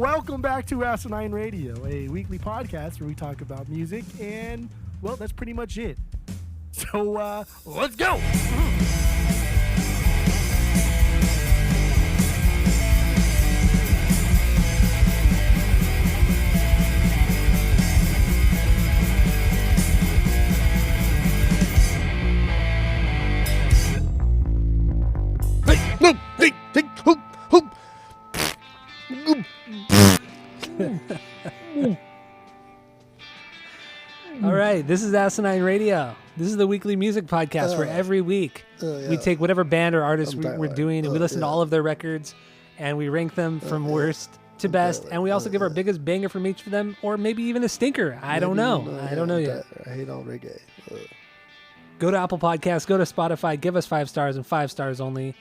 Welcome back to Asinine Radio, a weekly podcast where we talk about music, and, well, that's pretty much it. So, let's go! All right, this is Asinine Radio. This is the weekly music podcast where every week we take whatever band or artist we're doing and we listen to all of their records and we rank them from worst to best, and we also give our biggest banger from each of them, or maybe even a stinker. I don't know yet. I hate all reggae. Go to Apple Podcasts, go to Spotify, give us 5 stars and 5 stars only.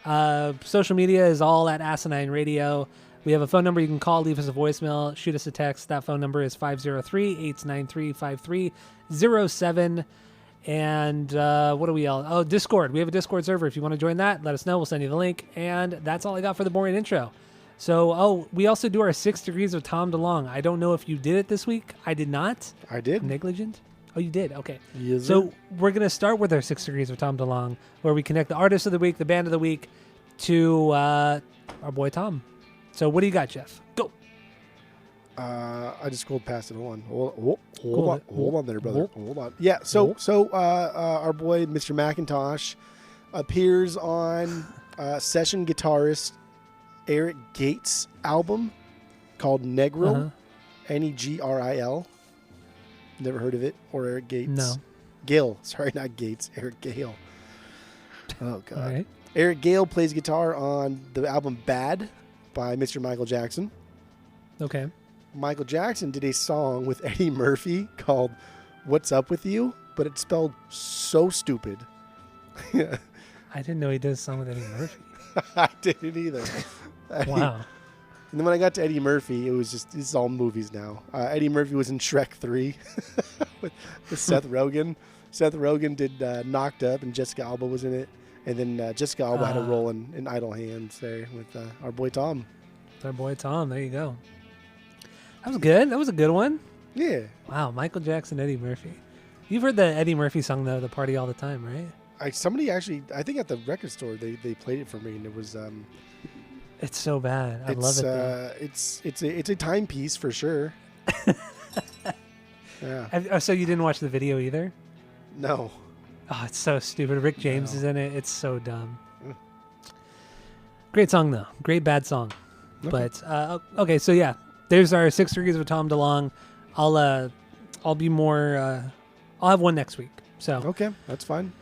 Social media is all at Asinine Radio. We have a phone number you can call, leave us a voicemail, shoot us a text. That phone number is 503-893-5307. And what do we all? Oh, Discord. We have a Discord server. If you want to join that, let us know. We'll send you the link. And that's all I got for the boring intro. So, we also do our 6 degrees of Tom DeLonge. I don't know if you did it this week. I did not. I did. Negligent? Oh, you did? Okay. Yes, so we're going to start with our 6 degrees of Tom DeLonge, where we connect the artist of the week, the band of the week, to our boy Tom. So what do you got, Jeff? Go. I just scrolled past it. Hold on there, brother. Hold on. Yeah. So our boy Mr. McIntosh appears on session guitarist Eric Gates' album called Negril. Negril. Never heard of it. Or Eric Gates. No. Gale. Sorry, not Gates. Eric Gale. Oh God. Right. Eric Gale plays guitar on the album Bad by Mr. Michael Jackson. Okay. Michael Jackson did a song with Eddie Murphy called What's Up With You, but it's spelled so stupid. I didn't know he did a song with Eddie Murphy. I didn't either. Wow. And then when I got to Eddie Murphy, it was just, it's all movies now. Eddie Murphy was in Shrek 3 with Seth Rogen. Seth Rogen did Knocked Up, and Jessica Alba was in it. And then Jessica Alba had a role in Idle Hands there with our boy Tom. It's our boy Tom. There you go. That was good. That was a good one. Yeah. Wow, Michael Jackson, Eddie Murphy. You've heard the Eddie Murphy song, though, The Party All the Time, right? Somebody actually, I think at the record store, they played it for me, and it was... it's so bad. I love it. It's a timepiece for sure. Yeah. So you didn't watch the video either? No. Oh, it's so stupid. Rick James is in it. It's so dumb. Great song, though. Great bad song. Okay. But, okay, so yeah. There's our 6 degrees of Tom DeLonge. I'll be more... I'll have one next week. So okay, that's fine.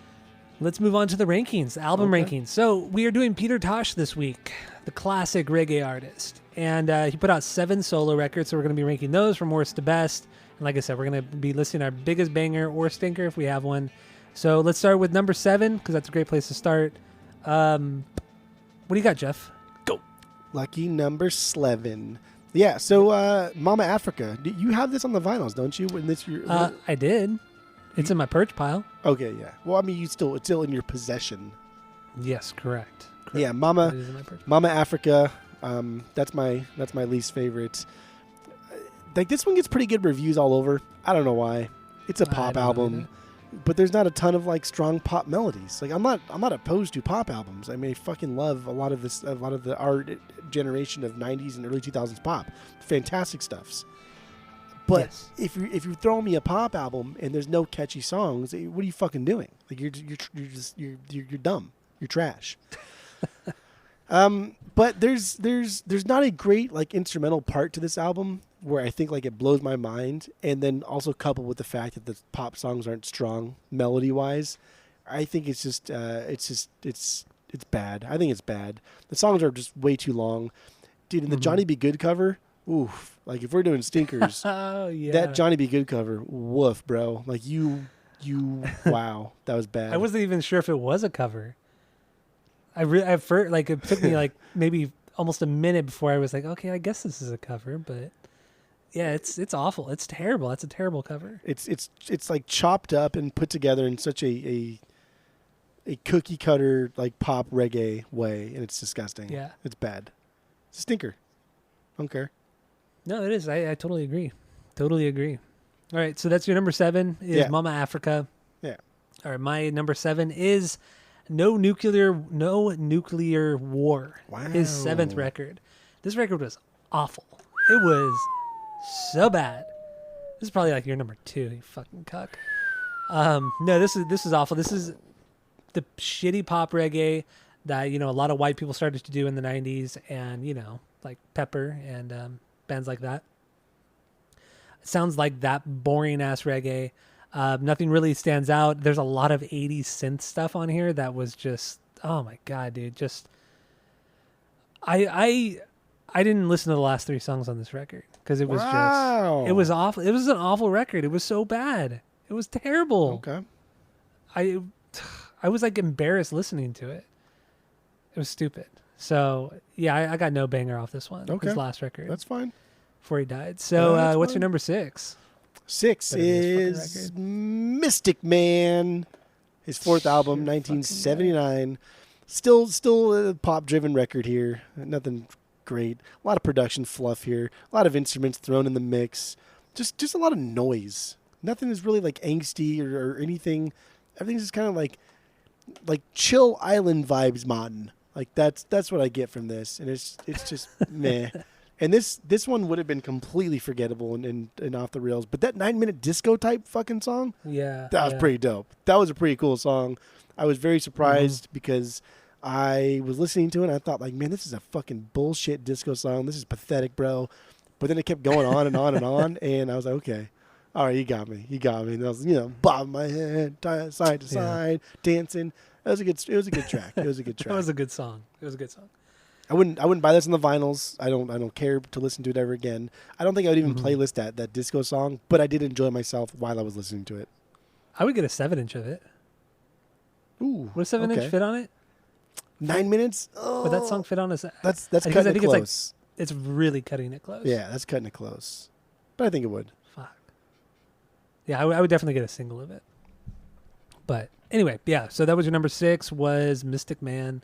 Let's move on to the rankings, the album rankings. So we are doing Peter Tosh this week, the classic reggae artist. And he put out 7 solo records, so we're going to be ranking those from worst to best. And like I said, we're going to be listing our biggest banger or stinker if we have one. So let's start with number 7, because that's a great place to start. What do you got, Jeff? Go. Lucky number 7. Yeah, so Mama Africa. You have this on the vinyls, don't you? When this I did. It's in my perch pile. Okay, yeah. Well, I mean, it's still in your possession. Yes, correct. Yeah, Mama Africa. That's my least favorite. Like, this one gets pretty good reviews all over. I don't know why. It's a pop album. But there's not a ton of like strong pop melodies. Like I'm not opposed to pop albums. I mean, I fucking love a lot of our generation of 90s and early 2000s pop. Fantastic stuffs. But yes. if you throw me a pop album and there's no catchy songs, what are you fucking doing? Like you're dumb. You're trash. But there's not a great like instrumental part to this album where I think like it blows my mind, and then also coupled with the fact that the pop songs aren't strong melody wise, I think it's bad. I think it's bad. The songs are just way too long, dude. In the Johnny B. Good cover, oof. Like if we're doing stinkers, oh yeah, that Johnny B. Good cover, woof, bro. Like you, wow, that was bad. I wasn't even sure if it was a cover. At first, like it took me like maybe almost a minute before I was like, okay, I guess this is a cover, but yeah, it's awful. It's terrible. That's a terrible cover. It's like chopped up and put together in such a cookie cutter like pop reggae way, and it's disgusting. Yeah, it's bad. It's a stinker. Don't care. No, it is. I totally agree. Totally agree. All right, so that's your number 7 is Mama Africa. Yeah. All right, my number 7 is No Nuclear War. Wow. His 7th record. This record was awful. It was so bad. This is probably like your number 2, you fucking cuck. No, this is awful. This is the shitty pop reggae that, a lot of white people started to do in the 90s, and, like Pepper and bands like that. It sounds like that boring ass reggae. Nothing really stands out. There's a lot of 80s synth stuff on here that was just, oh my God, dude. Just, I didn't listen to the last 3 songs on this record because it was just, it was awful. It was an awful record. It was so bad. It was terrible. Okay. I was like embarrassed listening to it. It was stupid. So yeah, I got no banger off this one. Okay. His last record. That's fine. Before he died. So what's fine. your number 6? 6 is Mystic Man. His 4th album, 1979. Still a pop-driven record here. Nothing great. A lot of production fluff here. A lot of instruments thrown in the mix. Just a lot of noise. Nothing is really like angsty or anything. Everything's just kind of like chill island vibes, Martin. Like that's what I get from this, and it's just meh. And this one would have been completely forgettable and off the rails. But that 9-minute disco type fucking song, that was pretty dope. That was a pretty cool song. I was very surprised because I was listening to it and I thought like, man, this is a fucking bullshit disco song. This is pathetic, bro. But then it kept going on and on and on, and I was like, okay, all right, you got me. And I was, bobbing my head, side to side, dancing. It was a good track. It was a good track. That was a good song. I wouldn't buy this on the vinyls. I don't care to listen to it ever again. I don't think I would even playlist that disco song, but I did enjoy myself while I was listening to it. I would get a 7-inch of it. Ooh. Would a 7-inch fit on it? 9 minutes? Oh. Would that song fit on us? That's cutting it close. It's really cutting it close. Yeah, that's cutting it close. But I think it would. Fuck. Yeah, I would definitely get a single of it. But anyway, yeah. So that was your number 6 was Mystic Man.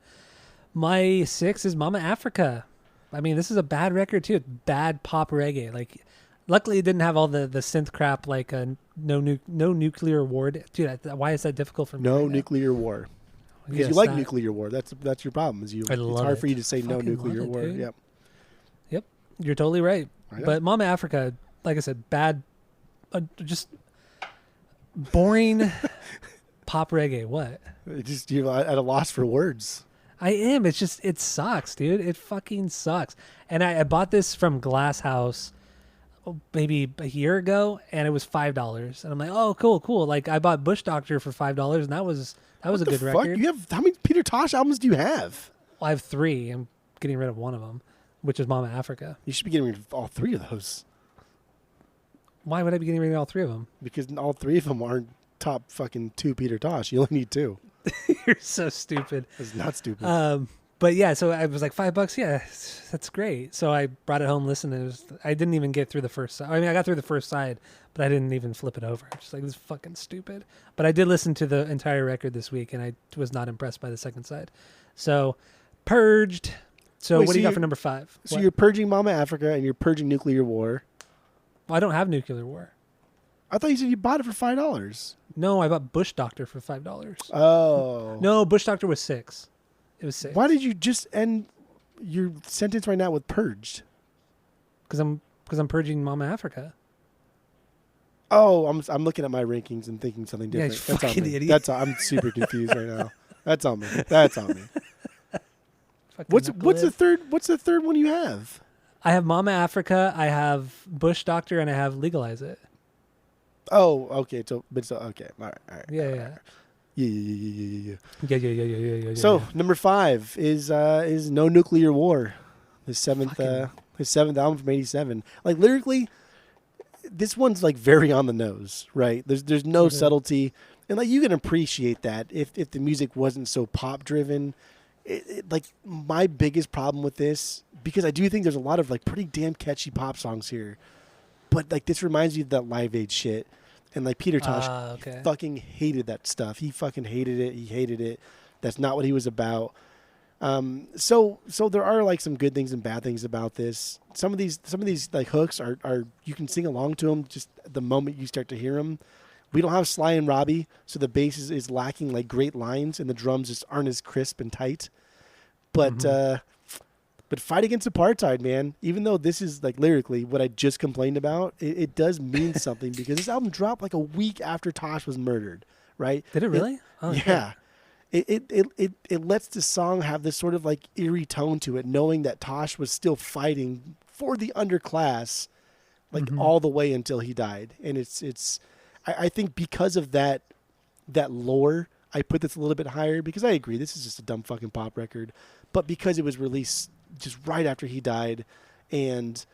My 6 is Mama Africa. I mean, this is a bad record too. Bad pop reggae. Like, luckily it didn't have all the synth crap like no nuclear war. Dude, why is that difficult for me? No nuclear war. Because you like nuclear war. That's your problem. It's hard for you to say no nuclear war. Yep. You're totally right. But Mama Africa, like I said, bad, just boring pop reggae. What? You're at a loss for words. I am. It's just, it sucks, dude. It fucking sucks. And I bought this from Glass House maybe a year ago, and it was $5. And I'm like, oh, cool. Like, I bought Bush Doctor for $5, and that was a good record. You have, how many Peter Tosh albums do you have? Well, I have 3. I'm getting rid of one of them, which is Mama Africa. You should be getting rid of all 3 of those. Why would I be getting rid of all 3 of them? Because all 3 of them aren't top fucking 2 Peter Tosh. You only need 2. You're so stupid. That's not stupid. But yeah, so I was like, $5. Yeah, that's great. So I brought it home, listened, and I didn't even get through the first side. I mean, I got through the first side, but I didn't even flip it over. Just like, this is fucking stupid. But I did listen to the entire record this week, and I was not impressed by the second side. So, Purged. So, what do you got for number 5? So you're purging Mama Africa, and you're purging nuclear war. Well, I don't have nuclear war. I thought you said you bought it for $5. No, I bought Bush Doctor for $5. Oh. No, Bush Doctor was $6. It was $6. Why did you just end your sentence right now with purged? Because I'm purging Mama Africa. Oh, I'm looking at my rankings and thinking something different. Yeah, that's on me. idiot. I'm super confused right now. That's on me. What's the third one you have? I have Mama Africa, I have Bush Doctor, and I have Legalize It. Oh, okay. Okay. All right. Yeah. Yeah. So number 5 is No Nuclear War, his seventh album from '87. Like lyrically, this one's like very on the nose, right? There's no subtlety, and like you can appreciate that if the music wasn't so pop driven. Like my biggest problem with this, because I do think there's a lot of like pretty damn catchy pop songs here, but like this reminds me of that Live Aid shit. And like Peter Tosh fucking hated that stuff. He fucking hated it. He hated it. That's not what he was about. So there are like some good things and bad things about this. Some of these like hooks are you can sing along to them just the moment you start to hear them. We don't have Sly and Robbie, so the bass is lacking like great lines, and the drums just aren't as crisp and tight. But Fight Against Apartheid, man, even though this is like lyrically what I just complained about, it does mean something because this album dropped like a week after Tosh was murdered, right? Did it really? Yeah. It lets the song have this sort of like eerie tone to it, knowing that Tosh was still fighting for the underclass like all the way until he died. And I think because of that lore, I put this a little bit higher because I agree this is just a dumb fucking pop record, but because it was released just right after he died, and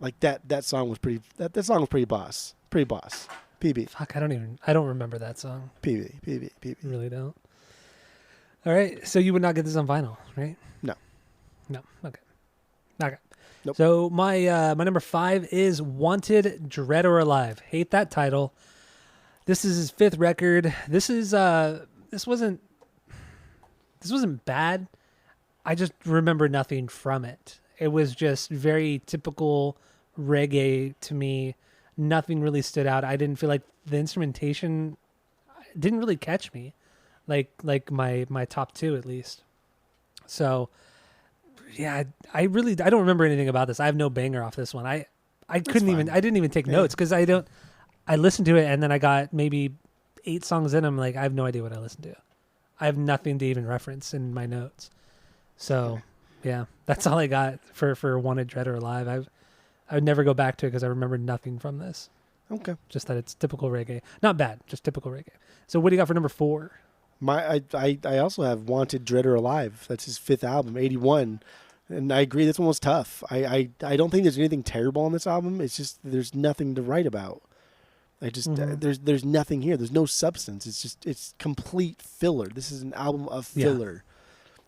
like that song was pretty boss. PB. Fuck, I don't remember that song. PB. Really don't. All right, so you would not get this on vinyl, right? No. Okay. Nope. So my number 5 is Wanted, Dread or Alive. Hate that title. This is his 5th record. This wasn't bad. I just remember nothing from it. It was just very typical reggae to me. Nothing really stood out. I didn't feel like the instrumentation didn't really catch me, like my top 2 at least. So yeah, I don't remember anything about this. I have no banger off this one. I didn't even take notes because I listened to it and then I got maybe 8 songs in. I'm like, I have no idea what I listened to. I have nothing to even reference in my notes. So yeah, that's all I got for Wanted, Dread or Alive. I would never go back to it because I remember nothing from this. Okay. Just that it's typical reggae. Not bad, just typical reggae. So what do you got for number 4? I also have Wanted, Dread or Alive. That's his 5th album, 81. And I agree, this one was tough. I don't think there's anything terrible on this album. It's just there's nothing to write about. There's nothing here. There's no substance. It's complete filler. This is an album of filler. Yeah.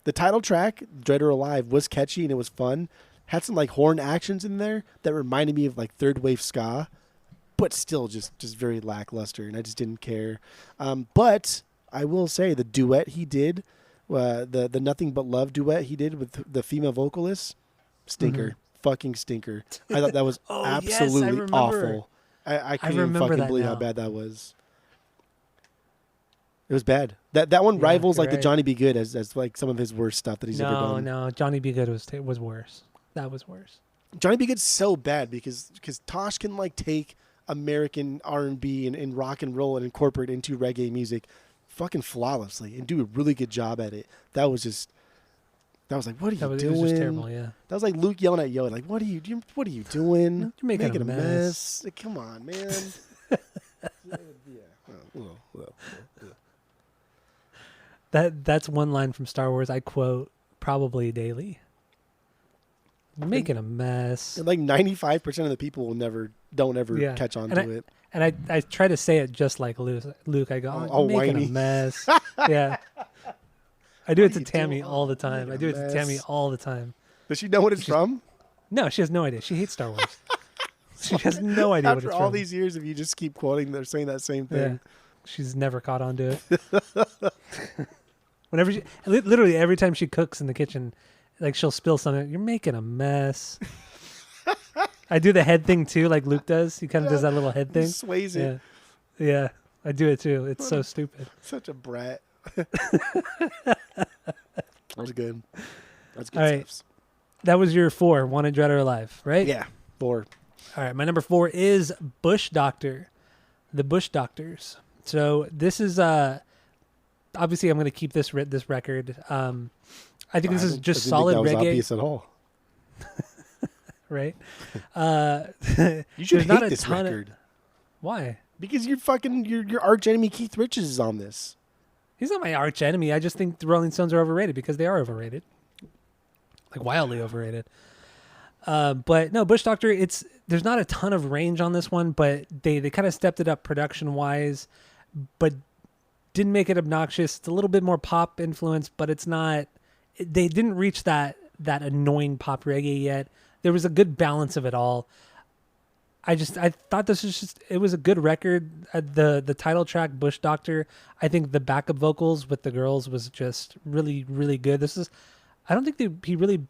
The title track, Dread or Alive, was catchy and it was fun. Had some like horn actions in there that reminded me of like third wave ska, but still just very lackluster, and I just didn't care. But I will say the duet he did, the Nothing But Love duet he did with the female vocalist, stinker, fucking stinker. I thought that was absolutely awful. I can't even fucking believe how bad that was. It was bad. That one rivals like the Johnny B. Good as like some of his worst stuff that he's ever done. No, Johnny B. Good was worse. That was worse. Johnny B. Good's so bad because Tosh can like take American R&B and rock and roll and incorporate into reggae music fucking flawlessly and do a really good job at it. That was like, what are you doing? It was just terrible, yeah. That was like Luke yelling at Yo, like, what are you doing? You're making a mess. Like, come on, man. That's one line from Star Wars I quote probably daily. You're making a mess. Like 95% of the people don't ever catch on to it. And I try to say it just like Luke. I go, I'm making whiny. a mess. Yeah. I do it to Tammy all the time. Does she know what it's from? No, she has no idea. She hates Star Wars. She has no idea what it's from. After all these years, if you just keep quoting, they're saying that same thing. Yeah. She's never caught on to it. Whenever literally every time she cooks in the kitchen, like she'll spill something. You're making a mess. I do the head thing too, like Luke does. He kind of does that little head thing. He sways it. Yeah, I do it too. It's so stupid. Such a brat. That's good. That's good all right. stuff. That was your 4, Wanted, Dread or Alive, right? Yeah, 4. All right, my number 4 is Bush Doctor, the Bush Doctors. So this is obviously I'm going to keep this record. I think this is just solid reggae. Obvious at all. Right? You should hate this record. Why? Because your arch enemy Keith Richards is on this. He's not my arch enemy. I just think the Rolling Stones are overrated because they are overrated, like wildly overrated. But no, Bush Doctor. There's not a ton of range on this one, but they kind of stepped it up production wise, but didn't make it obnoxious. It's a little bit more pop influence, but it's not. They didn't reach that annoying pop reggae yet. There was a good balance of it all. I thought this was it was a good record. The title track, Bush Doctor, I think the backup vocals with the girls was just really, really good. I don't think he really,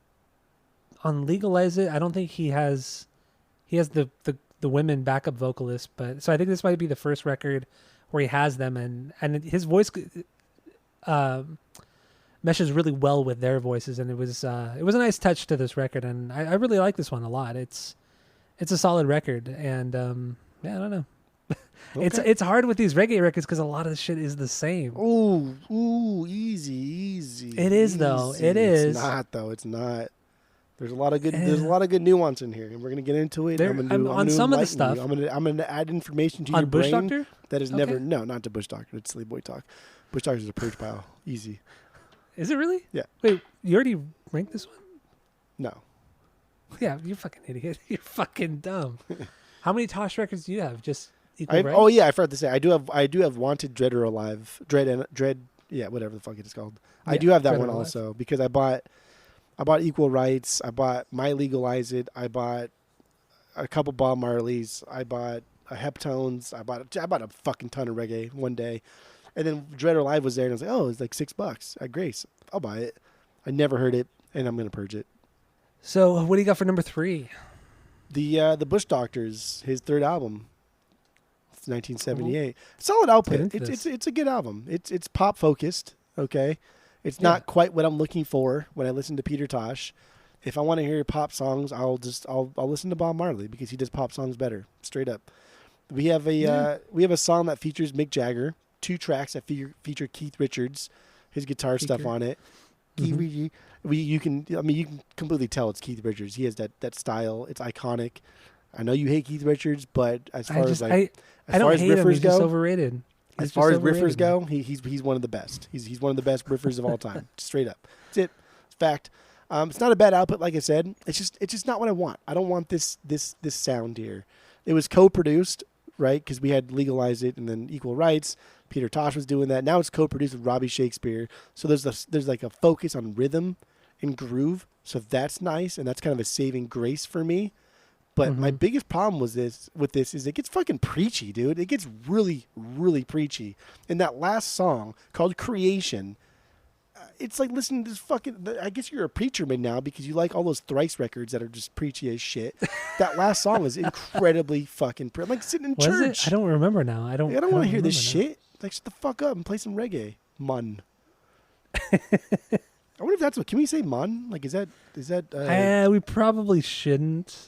on Legalize It, I don't think he has the women backup vocalists, but so I think this might be the first record where he has them, and his voice meshes really well with their voices, and it was a nice touch to this record, and I really like this one a lot. It's a solid record, and I don't know. Okay. It's hard with these reggae records because a lot of the shit is the same. Ooh, easy. It is though. It is. It's not though. It's not. There's a lot of good. There's a lot of good nuance in here, and we're gonna get into it. On some of the stuff. I'm gonna add information to on your Bush brain Doctor? that is never. No, not to Bush Doctor. It's Silly Boy Talk. Bush Doctor is a purge pile. Easy. Is it really? Yeah. Wait, you already ranked this one? No. Yeah, you fucking idiot. You're fucking dumb. How many Tosh records do you have? Just equal rights? Oh yeah, I forgot to say I do have Wanted, Dread or Alive, Dread. Yeah, whatever the fuck it is called. Yeah, I do have that one also because I bought Equal Rights. I bought My Legalize It. I bought a couple Bob Marleys. I bought a Heptones. I bought a fucking ton of reggae one day, and then Dread or Alive was there, and I was like, oh, it's like $6 at Grace. I'll buy it. I never heard it, and I'm gonna purge it. So what do you got for number 3? The Bush Doctors, his third album. It's 1978. Solid output. It's a good album. It's pop focused. Okay, it's not quite what I'm looking for when I listen to Peter Tosh. If I want to hear pop songs, I'll listen to Bob Marley because he does pop songs better. Straight up. We have a song that features Mick Jagger. 2 tracks that feature Keith Richards, his guitar stuff on it. Mm-hmm. You can completely tell it's Keith Richards. He has that style. It's iconic. I know you hate Keith Richards, but as far as riffers He's just overrated. As far as riffers go, he's one of the best. He's one of the best riffers of all time. Straight up. That's it. It's fact. It's not a bad output, like I said. It's just not what I want. I don't want this sound here. It was co-produced, right? Because we had Legalize It and then Equal Rights. Peter Tosh was doing that. Now it's co-produced with Robbie Shakespeare. So there's like a focus on rhythm and groove. So that's nice, and that's kind of a saving grace for me. But my biggest problem with this is it gets fucking preachy, dude. It gets really, really preachy. And that last song called Creation, it's like listening to this fucking... I guess you're a preacher man now because you like all those Thrice records that are just preachy as shit. That last song is incredibly fucking... I'm like sitting in church. I don't remember now. I don't want to hear this shit. Like, shut the fuck up and play some reggae. Mun. I wonder if that's what... Can we say mun? Like, is that... we probably shouldn't.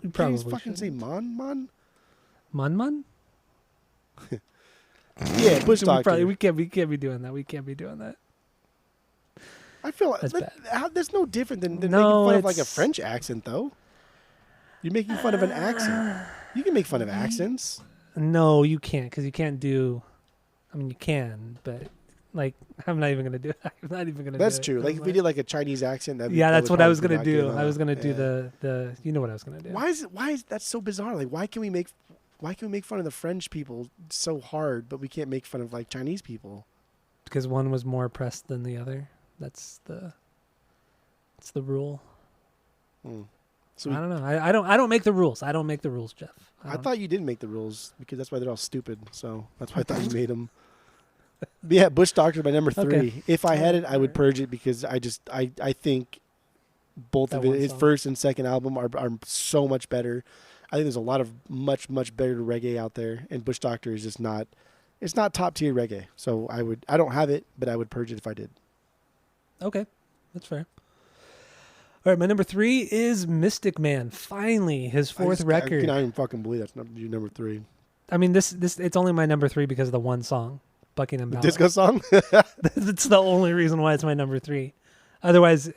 We probably fucking shouldn't. Say mun? Mun? Yeah, Bush Doctor. We can't be doing that. We can't be doing that. I feel like that's no different than making fun of like a French accent, though. You're making fun of an accent. You can make fun of accents. No, you can't, because you can't do... I mean, you can, but like, I'm not even gonna do it. I'm not even gonna. That's do true. It. Like if we did like a Chinese accent. That's what I was gonna do. I was gonna do the. You know what I was gonna do. Why is that so bizarre? Like, why can we make fun of the French people so hard, but we can't make fun of like Chinese people? Because one was more oppressed than the other. That's the rule. So I don't know. I don't make the rules. I don't make the rules, Jeff. I thought you didn't make the rules because that's why they're all stupid. So that's why I thought you made them. But yeah, Bush Doctor by number 3. Okay. If I had it, I would purge it because I think both of it, his first and second album are so much better. I think there's a lot of much better reggae out there, and Bush Doctor is just not. It's not top tier reggae. So I don't have it, but I would purge it if I did. Okay, that's fair. All right, my number 3 is Mystic Man. Finally, his 4th record. I cannot even fucking believe that's not your number 3. I mean, this it's only my number 3 because of the one song, Buckingham Palace. Disco song? That's the only reason why it's my number 3. Otherwise,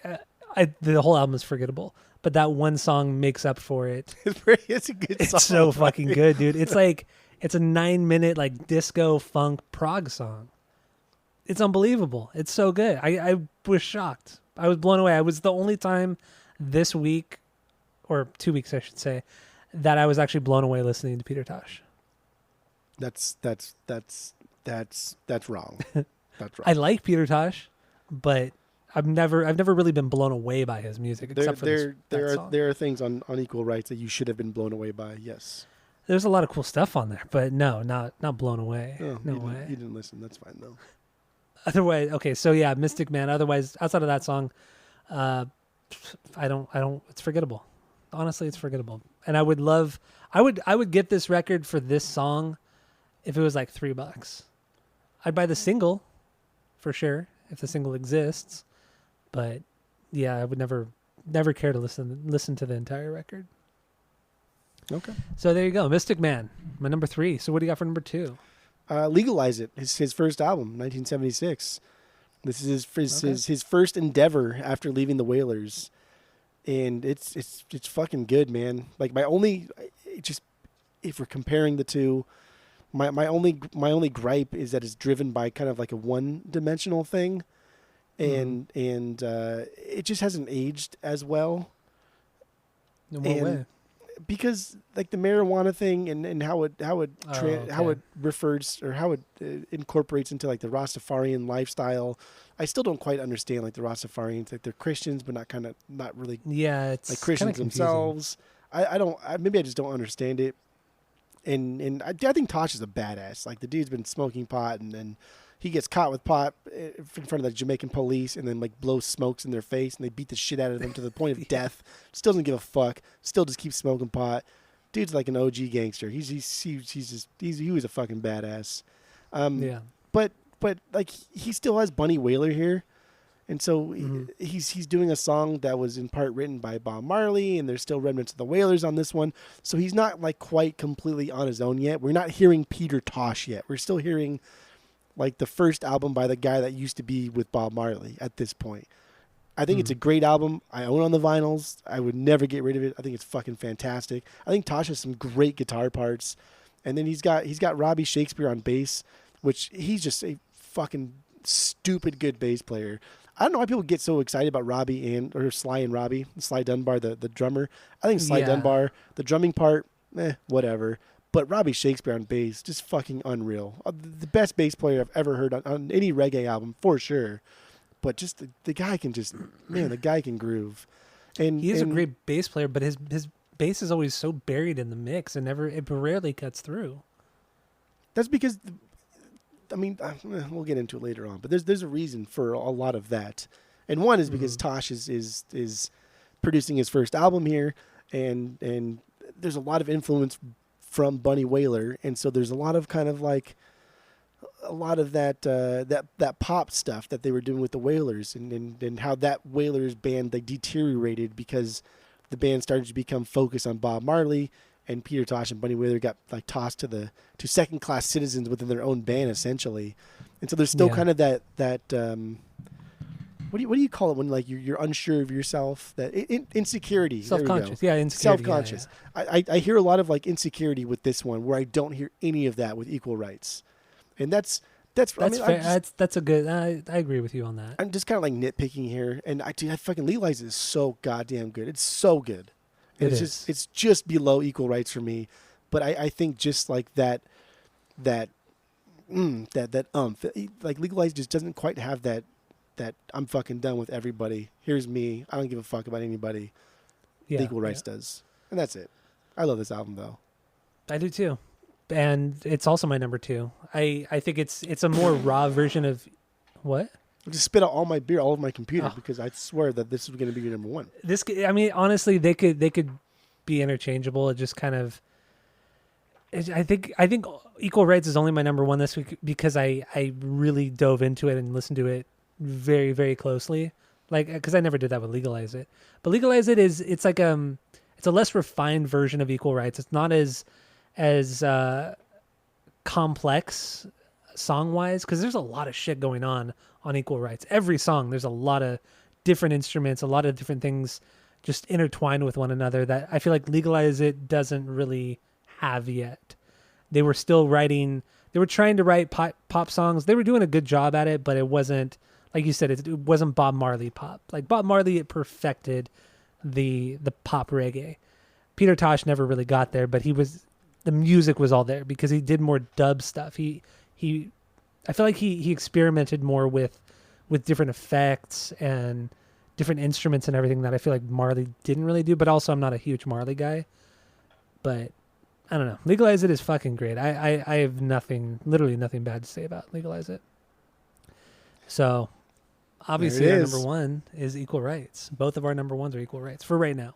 the whole album is forgettable. But that one song makes up for it. It's a good song. It's so fucking good, dude. It's like it's a 9-minute like disco funk prog song. It's unbelievable. It's so good. I was shocked. I was blown away. I was the only time this week, or 2 weeks, I should say, that I was actually blown away listening to Peter Tosh. That's wrong. That's wrong. I like Peter Tosh, but I've never really been blown away by his music except for that song. There are things on Equal Rights that you should have been blown away by. Yes. There's a lot of cool stuff on there, but no, not blown away. Oh, no way. You didn't listen. That's fine though. Otherwise, okay, so yeah, Mystic Man. Otherwise, outside of that song, I don't. It's forgettable. Honestly, it's forgettable. And I would get this record for this song if it was like $3. I'd buy the single for sure if the single exists, but yeah, I would never care to listen to the entire record. Okay. So there you go, Mystic Man, my number 3. So what do you got for number 2? Legalize It. His first album, 1976. This is his first endeavor after leaving the Wailers, and it's fucking good, man. Like if we're comparing the two, my only gripe is that it's driven by kind of like a one-dimensional thing, and it just hasn't aged as well. No more way. Because like the marijuana thing and how it refers or how it incorporates into like the Rastafarian lifestyle, I still don't quite understand like the Rastafarians. Like they're Christians, but not really. Yeah, it's like Christians themselves. Maybe I just don't understand it. And I think Tosh is a badass. Like the dude's been smoking pot, and then he gets caught with pot in front of the Jamaican police, and then like blows smokes in their face, and they beat the shit out of them to the point of death. Still doesn't give a fuck. Still just keeps smoking pot. Dude's like an OG gangster. He was a fucking badass. Yeah. But like he still has Bunny Wailer here, and so he's doing a song that was in part written by Bob Marley, and there's still remnants of the Wailers on this one. So he's not like quite completely on his own yet. We're not hearing Peter Tosh yet. We're still hearing like the first album by the guy that used to be with Bob Marley at this point. I think it's a great album. I own it on the vinyls. I would never get rid of it. I think it's fucking fantastic. I think Tosh has some great guitar parts. And then he's got Robbie Shakespeare on bass, which he's just a fucking stupid good bass player. I don't know why people get so excited about Robbie or Sly and Robbie, Sly Dunbar, the drummer. I think Sly Dunbar, the drumming part, whatever. But Robbie Shakespeare on bass, just fucking unreal. The best bass player I've ever heard on any reggae album, for sure. But just the guy can the guy can groove. And he is a great bass player, but his bass is always so buried in the mix and it rarely cuts through. That's because, we'll get into it later on, but there's a reason for a lot of that. And one is because Tosh is producing his first album here, and there's a lot of influence from Bunny Wailer, and so there's a lot of kind of like a lot of that pop stuff that they were doing with the Wailers, and how that Wailers band they deteriorated because the band started to become focused on Bob Marley, and Peter Tosh and Bunny Wailer got like tossed to second class citizens within their own band essentially, and so there's still kind of that what do you call it when like you're unsure of yourself, that insecurity, self-conscious, insecurity, self-conscious. Yeah. I hear a lot of like insecurity with this one where I don't hear any of that with Equal Rights, and that's fair. That's a good. I agree with you on that. I'm just kind of like nitpicking here, and I fucking Legalize It is so goddamn good. It's so good. It's just below Equal Rights for me, but I think just like that like Legalize just doesn't quite have that I'm fucking done with everybody. Here's me. I don't give a fuck about anybody. Yeah, Equal Rights does, and that's it. I love this album though. I do too. And it's also my number 2. I think it's a more raw version of what? I just spit out all my beer all over my computer because I swear that this is going to be your number 1. Honestly, they could be interchangeable. It just kind of. I think Equal Rights is only my number 1 this week because I really dove into it and listened to it very, very closely. Like, because I never did that with Legalize It. But Legalize It it's like it's a less refined version of Equal Rights. It's not as complex song-wise, because there's a lot of shit going on Equal Rights. Every song, there's a lot of different instruments, a lot of different things just intertwined with one another that I feel like Legalize It doesn't really have yet. They were trying to write pop songs. They were doing a good job at it, but it wasn't, like you said, it wasn't Bob Marley pop. Like Bob Marley, it perfected the pop reggae. Peter Tosh never really got there, but the music was all there because he did more dub stuff. I feel like he experimented more with with different effects and different instruments and everything that I feel like Marley didn't really do. But also, I'm not a huge Marley guy. But I don't know. Legalize It is fucking great. I have literally nothing bad to say about Legalize It. So, obviously, our number one is Equal Rights. Both of our number ones are Equal Rights for right now.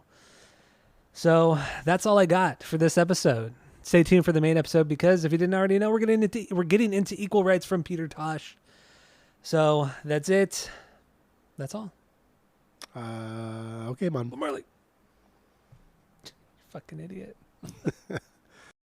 So, that's all I got for this episode. Stay tuned for the main episode because if you didn't already know, we're getting into Equal Rights from Peter Tosh. So, that's it. That's all. Okay, man. Marley. Fucking idiot.